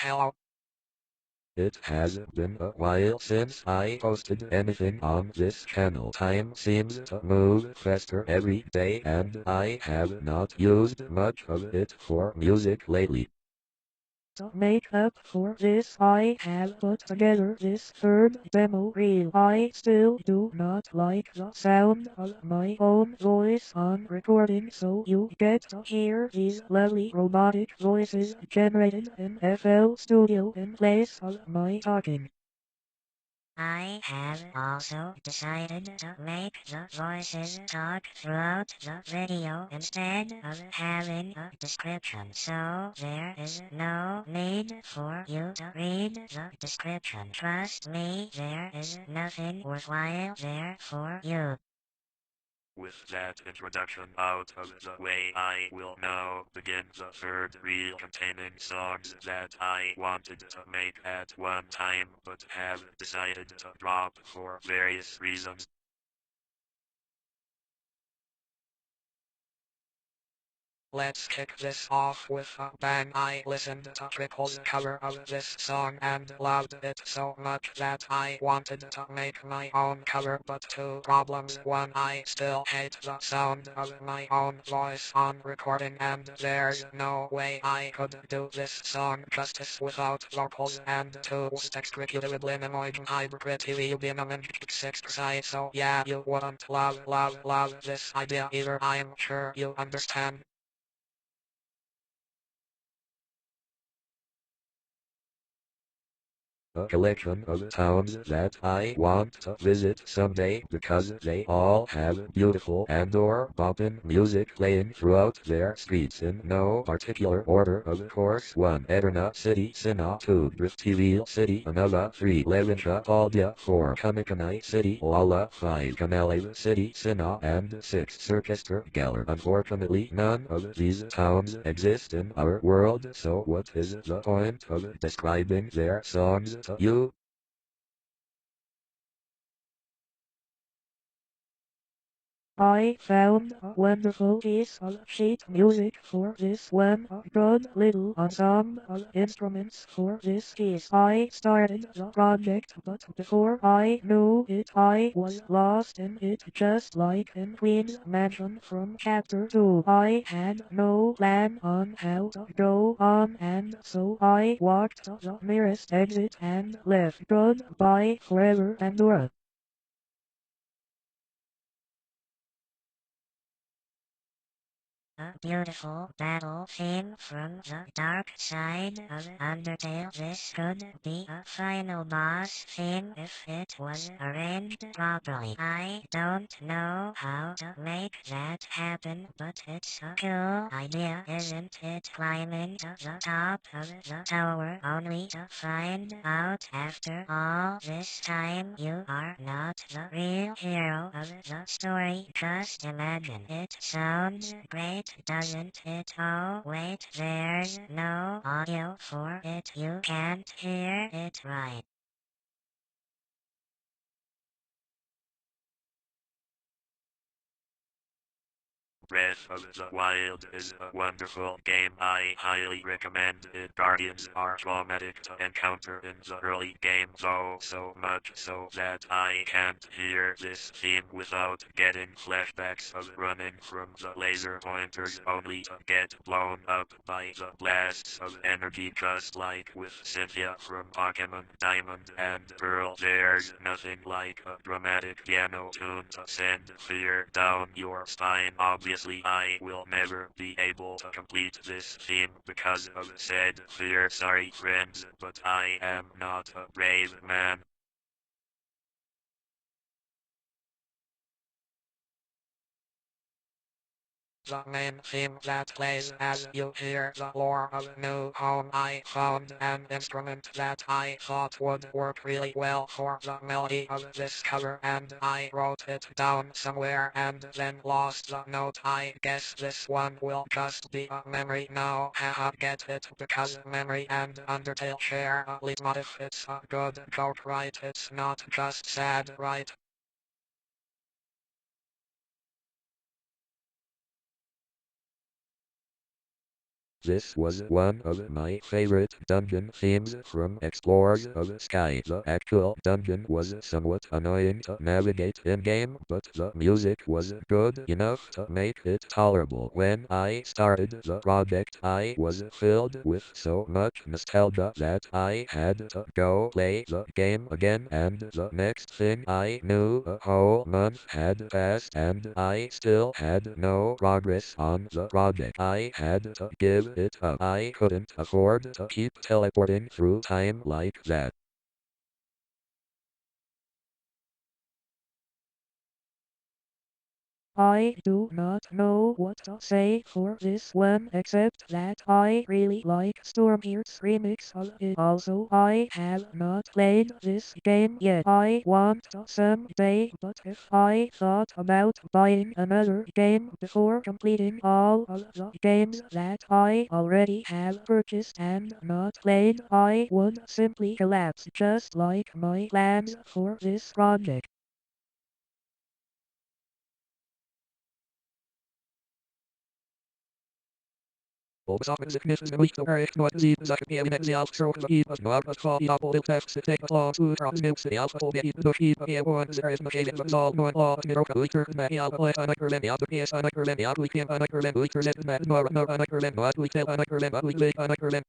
hello. It has been a while since I posted anything on this channel. Time seems to move faster every day and I have not used much of it for music lately. To make up for this, I have put together this third demo reel. I still do not like the sound of my own voice on recording, so you get to hear these lovely robotic voices generated in FL Studio in place of my talking. I have also decided to make the voices talk throughout the video instead of having a description, so there is no need for you to read the description. Trust me, there is nothing worthwhile there for you. With that introduction out of the way, I will now begin the third reel containing songs that I wanted to make at one time but have decided to drop for various reasons. Let's kick this off with a bang. I listened to Trickle's cover of this song and loved it so much that I wanted to make my own cover, but two problems. One, I still hate the sound of my own voice on recording, and there's no way I could do this song justice without vocals, and two, extracurricular emotion hypercritically being a six precise, so yeah, you wouldn't love this idea either, I'm sure you understand. A collection of towns that I want to visit someday because they all have beautiful and/or boppin' music playing throughout their streets in no particular order, of course. 1. Edirne City, Sinna. 2. Driftiville City, Anova. 3. Levinsha, Aldia. 4. Kamikani City, Lala. 5. Kanalev City, Sinna. And 6. Circester, Galler. Unfortunately, none of these towns exist in our world, so what is the point of describing their songs to you? I found a wonderful piece of sheet music for this one, a good little ensemble of instruments for this piece. I started the project, but before I knew it I was lost in it, just like in Queen's Mansion from Chapter 2. I had no plan on how to go on, and so I walked to the nearest exit and left. Goodbye forever, Pandora. A beautiful battle theme from the dark side of Undertale. This could be a final boss theme if it was arranged properly. I don't know how to make that happen, but it's a cool idea, isn't it? Climbing to the top of the tower only to find out after all this time you are not the real hero of the story. Just imagine. It sounds great, doesn't it? Oh wait, there's no audio for it. You can't hear it, right? Breath of the Wild is a wonderful game. I highly recommend it. Guardians are traumatic to encounter in the early game, though so much so that I can't hear this theme without getting flashbacks of running from the laser pointers only to get blown up by the blasts of energy, just like with Cynthia from Pokemon Diamond and Pearl. There's nothing like a dramatic piano tune to send fear down your spine. Obviously, I will never be able to complete this theme because of said fear. Sorry friends, but I am not a brave man. The main theme that plays as you hear the lore of New Home. I found an instrument that I thought would work really well for the melody of this cover, and I wrote it down somewhere and then lost the note. I guess this one will just be a memory now. Haha, get it? Because memory and Undertale share a leitmotif. It's a good joke, right? It's not just sad, right? This was one of my favorite dungeon themes from Explorers of Sky. The actual dungeon was somewhat annoying to navigate in-game, but the music was good enough to make it tolerable. When I started the project, I was filled with so much nostalgia that I had to go play the game again, and the next thing I knew, a whole month had passed and I still had no progress on the project. I had to give it up. I couldn't afford to keep teleporting through time like that. I do not know what to say for this one except that I really like Stormheart's remix of it. Also, I have not played this game yet. I want to someday, but if I thought about buying another game before completing all of the games that I already have purchased and not played, I would simply collapse, just like my plans for this project. Obersachen significant weak or exploit the possession PM in the alpha stroke of heat, but not but for the apple text to take long to cross mix the alpha will be the sheet of PM1 there is machine in the all one law in the rock weaker than the alpha less unacker than the alpha PS unacker than the alpha we can unacker than weaker than the no unacker than what we tell unacker than what we make unacker than.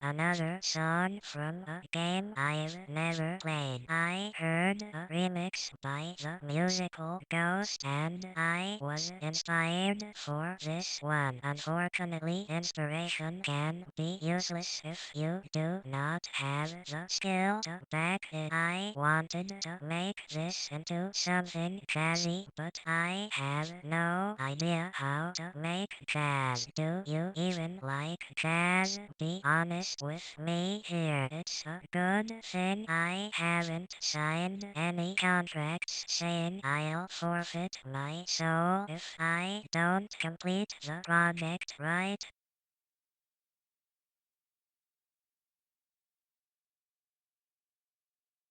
Another song from a game I've never played. I heard a remix by the musical Ghost and I was inspired for this one. Unfortunately, inspiration can be useless if you do not have the skill to back it. I wanted to make this into something jazzy, but I have no idea how to make jazz. Do you even like jazz? Be honest with me here. It's a good thing I haven't signed any contracts saying I'll forfeit my soul if I don't complete the project right.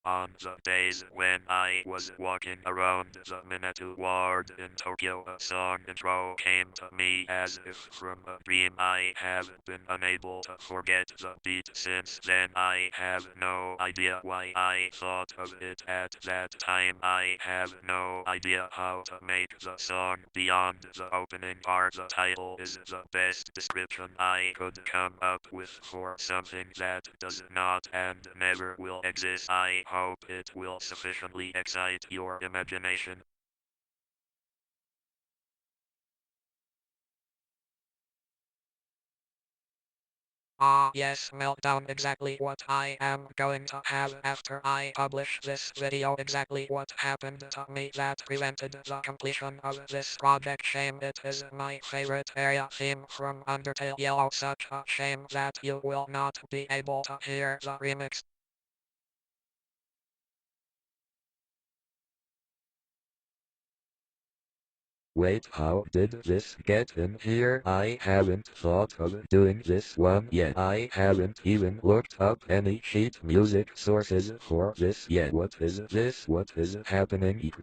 On the days when I was walking around the Minato ward in Tokyo, a song intro came to me as if from a dream. I have been unable to forget the beat since then. I have no idea why I thought of it at that time. I have no idea how to make the song beyond the opening part. The title is the best description I could come up with for something that does not and never will exist. I hope it will sufficiently excite your imagination. Ah yes, meltdown exactly what I am going to have after I publish this video. Exactly what happened to me that prevented the completion of this project. Shame, it is my favorite area theme from Undertale Yellow. Such a shame that you will not be able to hear the remix. Wait, how did this get in here? I haven't thought of doing this one yet. I haven't even looked up any sheet music sources for this yet. What is this? What is happening? On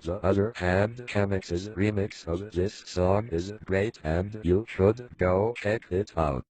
the other hand, Kamex's remix of this song is great and you should go check it out.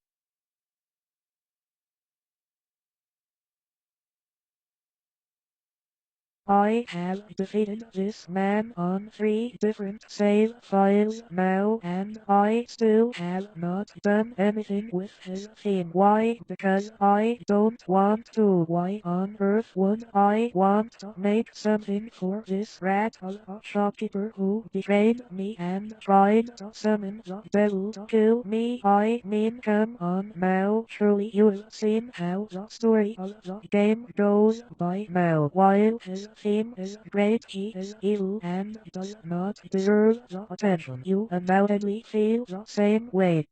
I have defeated this man on 3 different save files now and I still have not done anything with his theme. Why? Because I don't want to. Why on earth would I want to make something for this rat, a shopkeeper who betrayed me and tried to summon the devil to kill me? I mean, come on now, surely you've seen how the story of the game goes by now. While his theme is great, he is evil and does not deserve the attention. You undoubtedly feel the same way.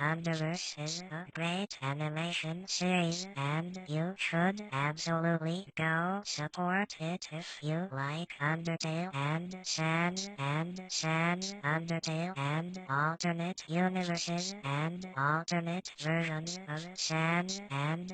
Underverse is a great animation series and you should absolutely go support it if you like Undertale and Sans, Undertale and alternate universes and alternate versions of Sans and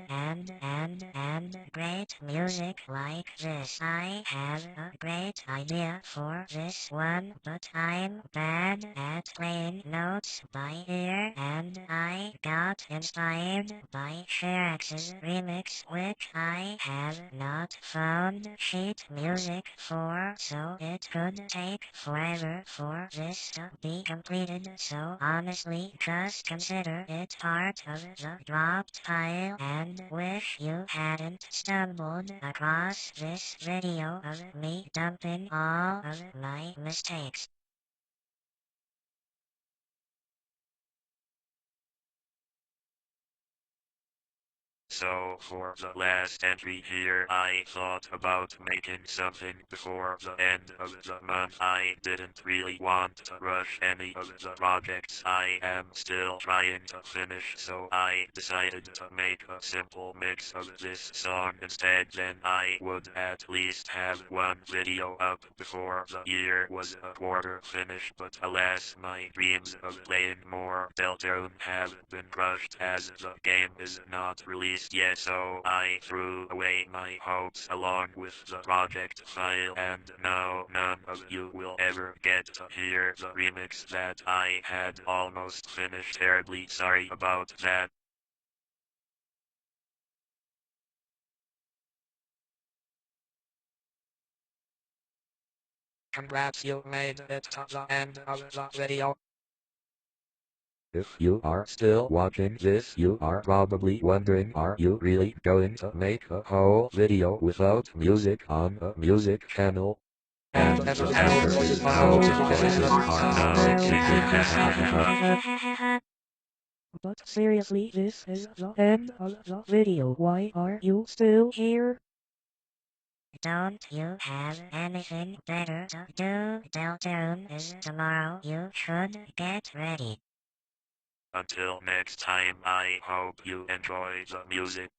great music like this. I have a great idea for this one, but I'm bad at playing notes by ear and I got inspired by SharaX's remix, which I have not found sheet music for, so it could take forever for this to be completed, so honestly just consider it part of the dropped pile and wish you hadn't stumbled across this video of me dumping all of my mistakes. So for the last entry here, I thought about making something before the end of the month. I didn't really want to rush any of the projects I am still trying to finish, so I decided to make a simple mix of this song instead. Then I would at least have one video up before the year was a quarter finished, but alas, my dreams of playing more Deltarune have been crushed as the game is not released yet, so I threw away my hopes along with the project file, and now none of you will ever get to hear the remix that I had almost finished. Terribly sorry about that. Congrats, you made it to the end of the video. If you are still watching this, you are probably wondering, are you really going to make a whole video without music on a music channel? And the answer is no, this is part no. But seriously, this is the end of the video. Why are you still here? Don't you have anything better to do? Deltarune is tomorrow. You should get ready. Until next time, I hope you enjoy the music.